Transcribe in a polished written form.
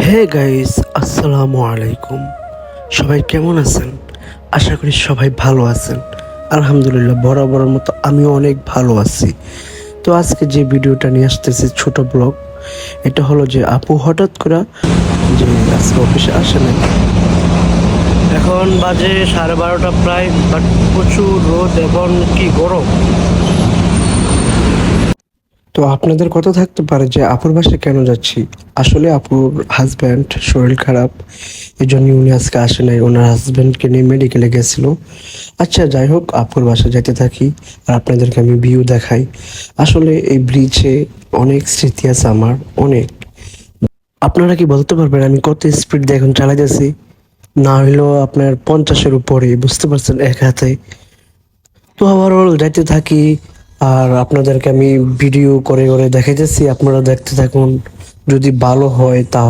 Hey guys, আসসালামু আলাইকুম। সবাই কেমন আছেন? আশা করি সবাই ভালো আছেন। আলহামদুলিল্লাহ, বরাবরের মতো আমিও অনেক ভালো আছি। তো আজকে যে ভিডিওটা নিয়ে আসতেছি, ছোট ব্লগ, এটা হলো যে আপু হঠাৎ করে যে আজকে অফিসে আসে নাই। এখন বাজে 12:30 প্রায়, বাট প্রচুর রোদ এবং কি গরম। তো আপনাদের কথা থাকতে পারে যে আপুর বাসায় কেন যাচ্ছি। আসলে আপুর হাজব্যান্ড শরীর খারাপ, এই জন্য উনি আজকে আসে নাই। ওনার হাজব্যান্ডকে নিয়ে মেডিকেলে গেছিল। আচ্ছা, যাই হোক, আপুর বাসায় যেতে থাকি আর আপনাদেরকে আমি ভিউ দেখাই। আসলে এই ব্রিজে অনেক স্মৃতি আছে আমার, অনেক। আপনারা কি বলতে পারবেন আমি কত স্পিড দিয়ে এখন চালাইতেছি? না হইলেও আপনার 50-এর উপরে, বুঝতে পারছেন, এক হাতে। তো ওভারঅল যাইতে থাকি আর আপনাদেরকে আমি ভিডিও করে করে দেখাইতেছি, আপনারা দেখতে থাকুন। যদি ভালো হয় তাহলে